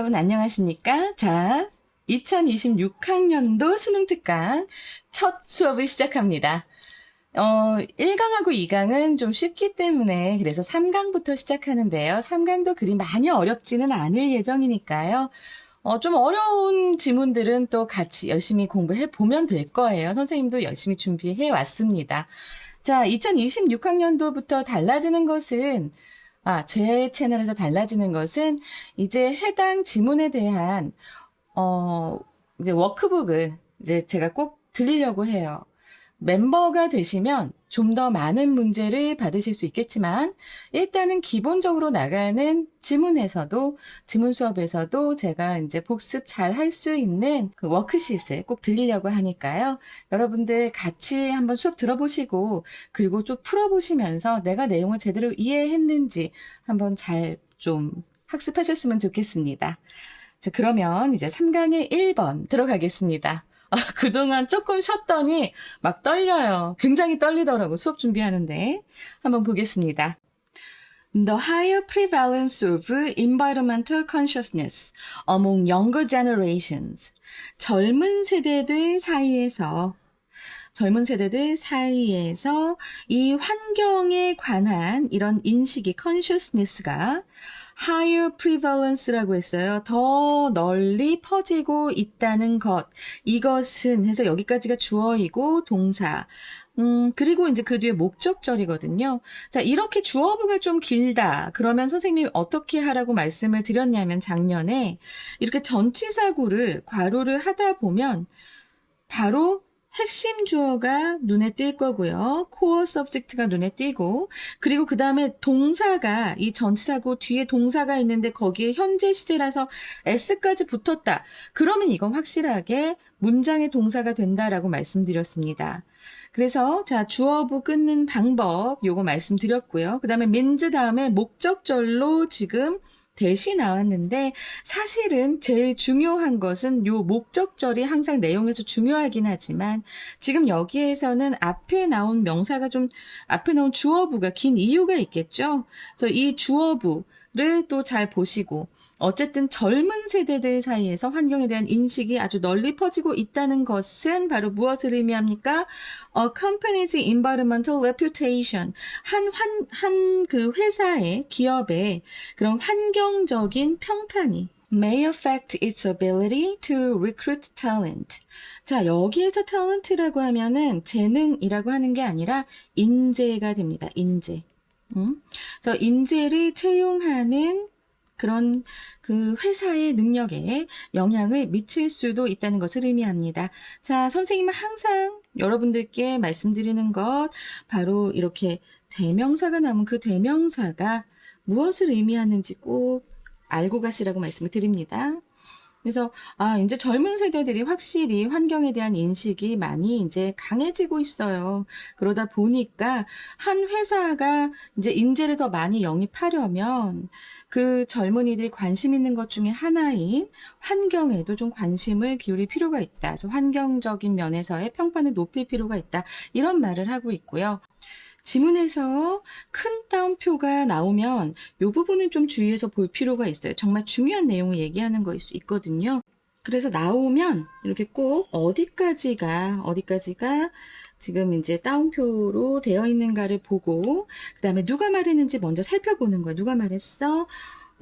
여러분 안녕하십니까? 자, 2026학년도 수능 특강 첫 수업을 시작합니다. 1강하고 2강은 좀 쉽기 때문에 그래서 3강부터 시작하는데요. 3강도 그리 많이 어렵지는 않을 예정이니까요. 좀 어려운 지문들은 또 같이 열심히 공부해 보면 될 거예요. 선생님도 열심히 준비해 왔습니다. 자, 2026학년도부터 달라지는 것은 제 채널에서 달라지는 것은 이제 해당 지문에 대한 이제 워크북을 이제 제가 꼭 드리려고 해요. 멤버가 되시면 좀 더 많은 문제를 받으실 수 있겠지만 일단은 기본적으로 나가는 지문 수업에서도 제가 이제 복습 잘 할 수 있는 그 워크시트를 꼭 드리려고 하니까요. 여러분들 같이 한번 수업 들어보시고 그리고 좀 풀어보시면서 내가 내용을 제대로 이해했는지 한번 잘 좀 학습하셨으면 좋겠습니다. 자, 그러면 이제 3강의 1번 들어가겠습니다. 그동안 조금 쉬었더니 막 떨려요. 굉장히 떨리더라고, 수업 준비하는데. 한번 보겠습니다. The higher prevalence of environmental consciousness among younger generations. 젊은 세대들 사이에서 이 환경에 관한 이런 인식이, consciousness가 higher prevalence라고 했어요. 더 널리 퍼지고 있다는 것. 이것은 해서 여기까지가 주어이고 동사. 그리고 이제 그 뒤에 목적절이거든요. 자, 이렇게 주어부가 좀 길다. 그러면 선생님이 어떻게 하라고 말씀을 드렸냐면 작년에 이렇게 전치사구를 괄호를 하다 보면 바로 핵심 주어가 눈에 띌 거고요. core subject가 눈에 띄고 그리고 그 다음에 동사가 이 전치사구 뒤에 동사가 있는데 거기에 현재 시제라서 s까지 붙었다. 그러면 이건 확실하게 문장의 동사가 된다라고 말씀드렸습니다. 그래서 자, 주어부 끊는 방법 요거 말씀드렸고요. 그 다음에 means 다음에 목적절로 지금 대시 나왔는데 사실은 제일 중요한 것은 요 목적절이 항상 내용에서 중요하긴 하지만 지금 여기에서는 앞에 나온 주어부가 긴 이유가 있겠죠. 그래서 이 주어부를 또 잘 보시고 어쨌든 젊은 세대들 사이에서 환경에 대한 인식이 아주 널리 퍼지고 있다는 것은 바로 무엇을 의미합니까? A company's environmental reputation. 그 회사의, 기업의 그런 환경적인 평판이 may affect its ability to recruit talent. 자, 여기에서 talent라고 하면은 재능이라고 하는 게 아니라 인재가 됩니다. 인재. 그래서 인재를 채용하는 그런 그 회사의 능력에 영향을 미칠 수도 있다는 것을 의미합니다. 자, 선생님은 항상 여러분들께 말씀드리는 것 바로 이렇게 대명사가 나오면 그 대명사가 무엇을 의미하는지 꼭 알고 가시라고 말씀을 드립니다. 그래서 이제 젊은 세대들이 확실히 환경에 대한 인식이 많이 이제 강해지고 있어요. 그러다 보니까 한 회사가 이제 인재를 더 많이 영입하려면 그 젊은이들이 관심 있는 것 중에 하나인 환경에도 좀 관심을 기울일 필요가 있다. 그래서 환경적인 면에서의 평판을 높일 필요가 있다. 이런 말을 하고 있고요. 지문에서 큰 따옴표가 나오면 이 부분은 좀 주의해서 볼 필요가 있어요. 정말 중요한 내용을 얘기하는 거일 수 있거든요. 그래서 나오면 이렇게 꼭 어디까지가 지금 이제 따옴표로 되어 있는가를 보고 그 다음에 누가 말했는지 먼저 살펴보는 거야. 누가 말했어?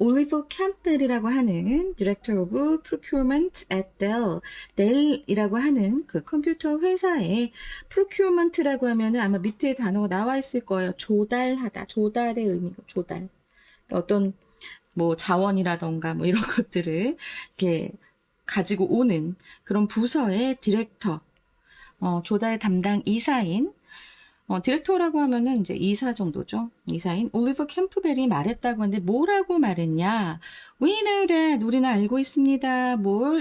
올리버 캠펠이라고 하는 Director of Procurement at Dell. 델이라고 하는 그 컴퓨터 회사에 procurement라고 하면은 아마 밑에 단어가 나와 있을 거예요. 조달하다. 조달의 의미고 조달. 어떤 뭐 자원이라던가 뭐 이런 것들을 이렇게 가지고 오는 그런 부서의 디렉터. 조달 담당 이사인 디렉터라고 하면은 이제 이사 정도죠. 이사인 올리버 캠프벨이 말했다고 하는데 뭐라고 말했냐? We know that 우리는 알고 있습니다.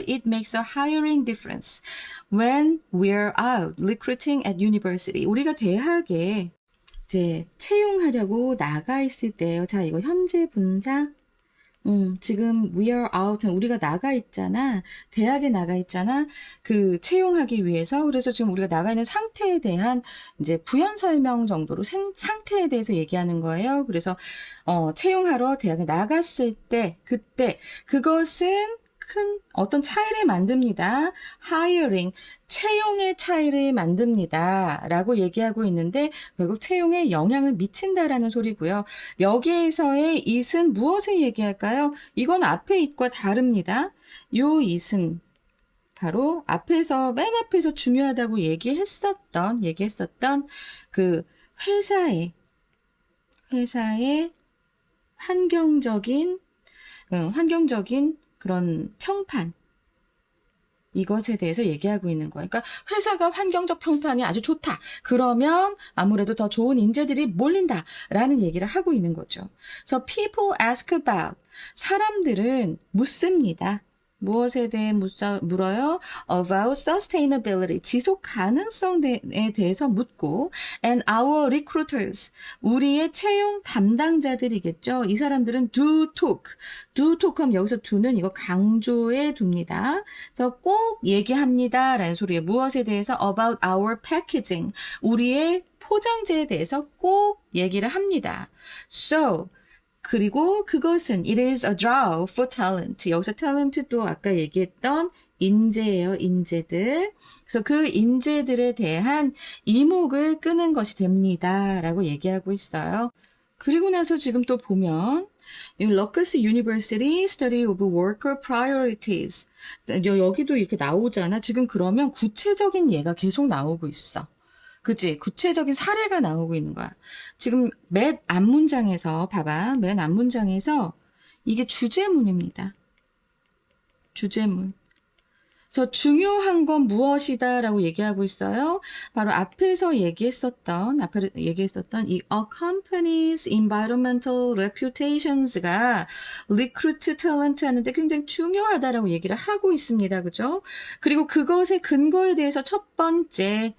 It makes a hiring difference when we're out recruiting at university. 우리가 대학에 이제 채용하려고 나가 있을 때요. 자, 이거 현재 분사 지금 we are out, 우리가 나가 있잖아. 대학에 나가 있잖아. 그 채용하기 위해서. 그래서 지금 우리가 나가 있는 상태에 대한 이제 부연 설명 정도로 상태에 대해서 얘기하는 거예요. 그래서 채용하러 대학에 나갔을 때, 그때 그것은 큰 어떤 차이를 만듭니다. hiring, 채용의 차이를 만듭니다. 라고 얘기하고 있는데 결국 채용에 영향을 미친다라는 소리고요. 여기에서의 it은 무엇을 얘기할까요? 이건 앞에 it과 다릅니다. 요 it은 바로 맨 앞에서 중요하다고 얘기했었던 그 회사의 환경적인 그런 평판, 이것에 대해서 얘기하고 있는 거예요. 그러니까 회사가 환경적 평판이 아주 좋다. 그러면 아무래도 더 좋은 인재들이 몰린다라는 얘기를 하고 있는 거죠. 그래서 people ask about, 사람들은 묻습니다. 무엇에 대해 물어요? About sustainability, 지속 가능성에 대해서 묻고, and our recruiters, 우리의 채용 담당자들이겠죠. 이 사람들은 do talk 하면 여기서 do는 이거 강조해 둡니다. 그래서 꼭 얘기합니다 라는 소리예요. 무엇에 대해서? About our packaging, 우리의 포장재에 대해서 꼭 얘기를 합니다. So, 그리고 그것은 it is a draw for talent. 여기서 talent도 아까 얘기했던 인재예요, 인재들. 그래서 그 인재들에 대한 이목을 끄는 것이 됩니다. 라고 얘기하고 있어요. 그리고 나서 지금 또 보면 Rutgers University Study of Worker Priorities. 여기도 이렇게 나오잖아. 지금 그러면 구체적인 예가 계속 나오고 있어. 그치? 구체적인 사례가 나오고 있는 거야. 지금 맨 앞문장에서 봐봐. 맨 앞문장에서 이게 주제문입니다. 주제문. 그래서 중요한 건 무엇이다 라고 얘기하고 있어요. 바로 앞에서 얘기했었던 이 a company's environmental reputations가 recruit talent 하는데 굉장히 중요하다라고 얘기를 하고 있습니다. 그죠? 그리고 그것의 근거에 대해서 첫 번째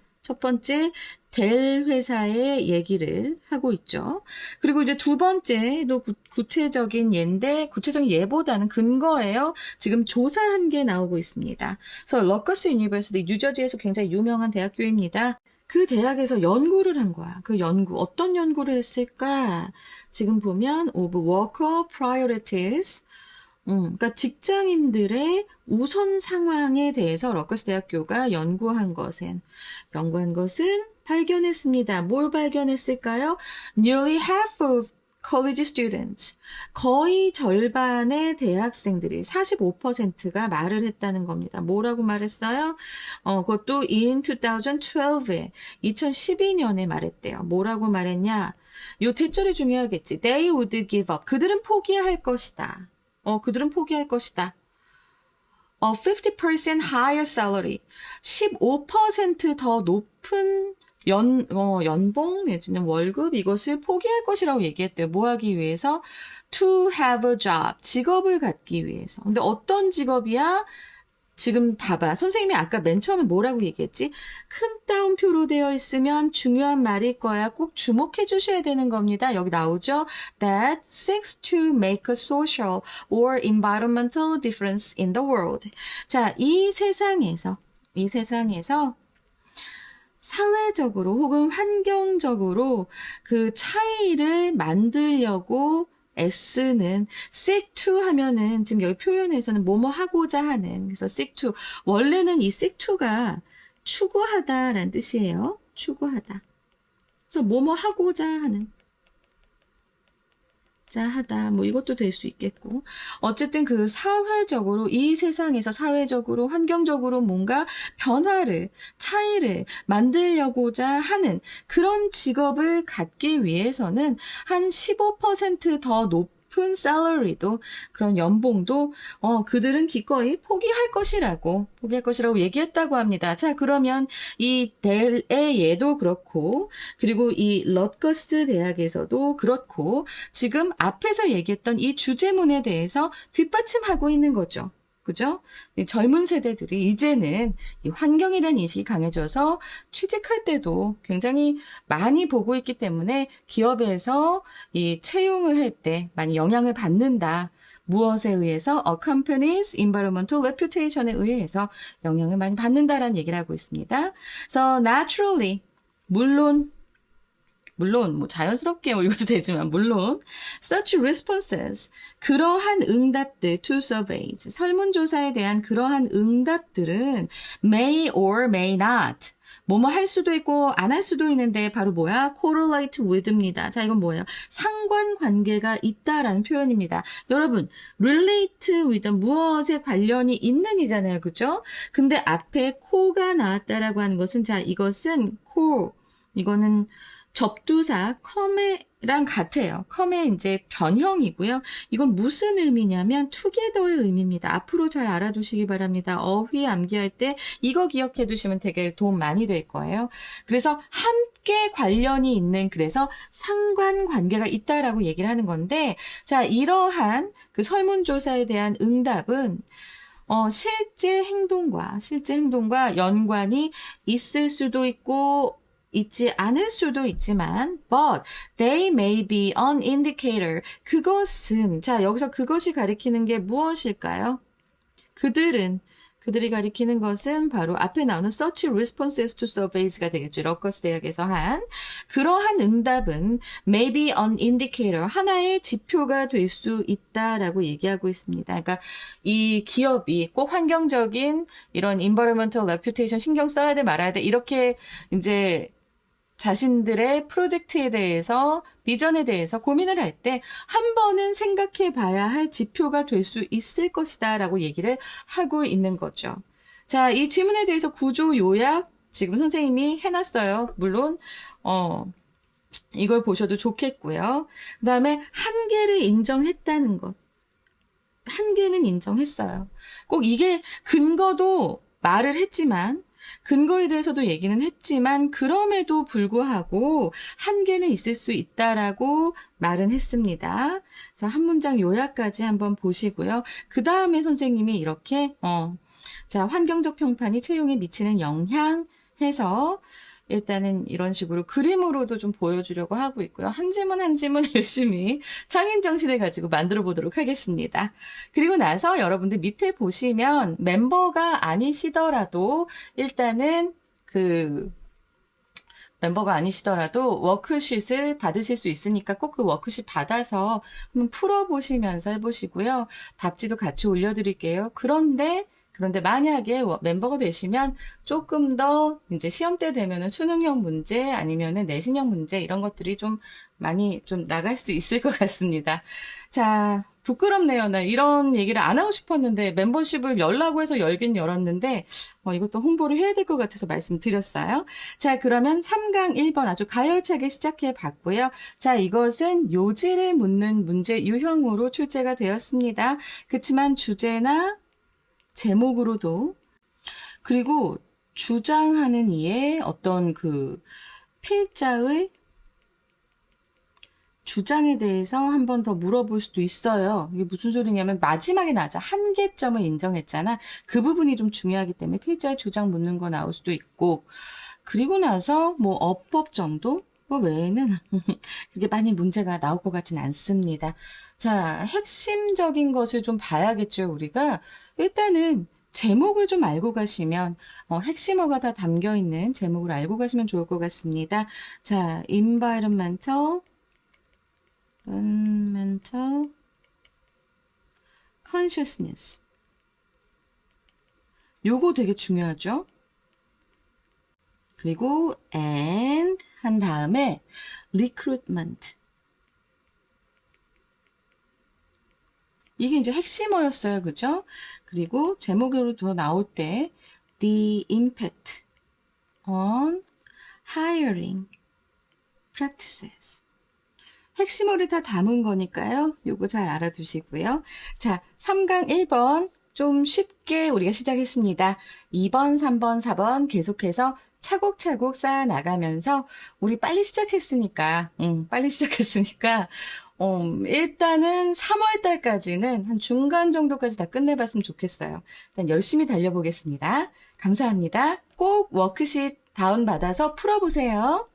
될 회사의 얘기를 하고 있죠. 그리고 이제 두 번째도 구체적인 예보다는 근거예요. 지금 조사한 게 나오고 있습니다. 그래서 러커스 유니버시티, 뉴저지에서 굉장히 유명한 대학교입니다. 그 대학에서 연구를 한 거야. 그 어떤 연구를 했을까? 지금 보면 of worker priorities, 그러니까 직장인들의 우선 상황에 대해서 러커스 대학교가 연구한 것은 발견했습니다. 뭘 발견했을까요? Nearly half of college students, 거의 절반의 대학생들이 45%가 말을 했다는 겁니다. 뭐라고 말했어요? 그것도 in 2012에 2012년에 말했대요. 뭐라고 말했냐? 요 대절이 중요하겠지. They would give up. 그들은 포기할 것이다. 50% higher salary. 15% 더 높은 연봉 내지는 월급, 이것을 포기할 것이라고 얘기했대요. 뭐 하기 위해서? To have a job. 직업을 갖기 위해서. 근데 어떤 직업이야? 지금 봐봐. 선생님이 아까 맨 처음에 뭐라고 얘기했지? 큰 따옴표로 되어 있으면 중요한 말일 거야. 꼭 주목해 주셔야 되는 겁니다. 여기 나오죠? That seeks to make a social or environmental difference in the world. 자, 이 세상에서 사회적으로 혹은 환경적으로 그 차이를 만들려고 S는 seek to 하면은 지금 여기 표현에서는 뭐뭐 하고자 하는, 그래서 seek to, 원래는 이 seek to가 추구하다라는 뜻이에요. 추구하다. 그래서 뭐뭐 하고자 하는, 하다, 뭐 이것도 될 수 있겠고, 어쨌든 그 사회적으로, 이 세상에서 사회적으로 환경적으로 뭔가 차이를 만들려고자 하는 그런 직업을 갖기 위해서는 한 15% 더 높은 salary도, 그런 연봉도 그들은 기꺼이 포기할 것이라고 얘기했다고 합니다. 자, 그러면 이 델의 예도 그렇고, 그리고 이 러커스 대학에서도 그렇고, 지금 앞에서 얘기했던 이 주제문에 대해서 뒷받침하고 있는 거죠. 그죠? 젊은 세대들이 이제는 이 환경에 대한 인식이 강해져서 취직할 때도 굉장히 많이 보고 있기 때문에 기업에서 이 채용을 할 때 많이 영향을 받는다. 무엇에 의해서? A company's environmental reputation에 의해서 영향을 많이 받는다라는 얘기를 하고 있습니다. So naturally, 물론 뭐 자연스럽게 이것도 되지만 물론 such responses 그러한 응답들 to surveys 설문조사에 대한 그러한 응답들은 may or may not 뭐뭐 할 수도 있고 안 할 수도 있는데 바로 뭐야? correlate with입니다. 자, 이건 뭐예요? 상관관계가 있다라는 표현입니다. 여러분, relate with 무엇에 관련이 있는이잖아요. 그죠? 근데 앞에 co가 나왔다라고 하는 것은 자, 이것은 co 이거는 접두사 come랑 같아요. come의 이제 변형이고요. 이건 무슨 의미냐면 together의 의미입니다. 앞으로 잘 알아두시기 바랍니다. 어휘 암기할 때 이거 기억해 두시면 되게 도움 많이 될 거예요. 그래서 함께 관련이 있는 그래서 상관관계가 있다라고 얘기를 하는 건데 자 이러한 그 설문조사에 대한 응답은 실제 행동과 연관이 있을 수도 있고 있지 않을 수도 있지만 but they may be an indicator 그것은 자 여기서 그것이 가리키는 게 무엇일까요? 그들이 가리키는 것은 바로 앞에 나오는 search responses to surveys가 되겠죠. 러커스 대학에서 한 그러한 응답은 may be an indicator 하나의 지표가 될 수 있다라고 얘기하고 있습니다. 그러니까 이 기업이 꼭 환경적인 이런 environmental reputation 신경 써야 돼 말아야 돼 이렇게 이제 자신들의 프로젝트에 대해서 비전에 대해서 고민을 할 때 한 번은 생각해 봐야 할 지표가 될 수 있을 것이다 라고 얘기를 하고 있는 거죠. 자, 이 지문에 대해서 구조 요약 지금 선생님이 해놨어요. 물론 이걸 보셔도 좋겠고요. 그 다음에 한계를 인정했다는 것. 한계는 인정했어요. 꼭 이게 근거도 말을 했지만 근거에 대해서도 얘기는 했지만 그럼에도 불구하고 한계는 있을 수 있다라고 말은 했습니다. 그래서 한 문장 요약까지 한번 보시고요. 그 다음에 선생님이 이렇게 자 환경적 평판이 채용에 미치는 영향 해서 일단은 이런 식으로 그림으로도 좀 보여주려고 하고 있고요. 한 지문 한 지문 열심히 창인 정신을 가지고 만들어 보도록 하겠습니다. 그리고 나서 여러분들 밑에 보시면 멤버가 아니시더라도 일단은 멤버가 아니시더라도 워크쉿을 받으실 수 있으니까 꼭 그 워크쉿 받아서 한번 풀어보시면서 해보시고요. 답지도 같이 올려드릴게요. 그런데 만약에 멤버가 되시면 조금 더 이제 시험 때 되면은 수능형 문제 아니면은 내신형 문제 이런 것들이 좀 많이 좀 나갈 수 있을 것 같습니다. 자, 부끄럽네요. 나 이런 얘기를 안 하고 싶었는데 멤버십을 열라고 해서 열긴 열었는데 이것도 홍보를 해야 될 것 같아서 말씀드렸어요. 자, 그러면 3강 1번 아주 가열차게 시작해 봤고요. 자, 이것은 요지를 묻는 문제 유형으로 출제가 되었습니다. 그렇지만 주제나 제목으로도 그리고 주장하는 이의 어떤 그 필자의 주장에 대해서 한 번 더 물어볼 수도 있어요. 이게 무슨 소리냐면 마지막에 나자 한계점을 인정했잖아. 그 부분이 좀 중요하기 때문에 필자의 주장 묻는 거 나올 수도 있고 그리고 나서 뭐 어법 정도 외에는 그렇게 많이 문제가 나올 것 같진 않습니다. 자, 핵심적인 것을 좀 봐야겠죠, 우리가. 일단은 제목을 좀 알고 가시면, 핵심어가 다 담겨 있는 제목을 알고 가시면 좋을 것 같습니다. 자, environmental consciousness. 요거 되게 중요하죠? 그리고 and 한 다음에 recruitment. 이게 이제 핵심어였어요. 그죠? 그리고 제목으로 더 나올 때 the impact on hiring practices. 핵심어를 다 담은 거니까요. 요거 잘 알아두시고요. 자, 3강 1번 좀 쉽게 우리가 시작했습니다. 2번, 3번, 4번 계속해서 차곡차곡 쌓아 나가면서 우리 빨리 시작했으니까 일단은 3월 달까지는 한 중간 정도까지 다 끝내봤으면 좋겠어요. 일단 열심히 달려보겠습니다. 감사합니다. 꼭 워크शी트 다운받아서 풀어보세요.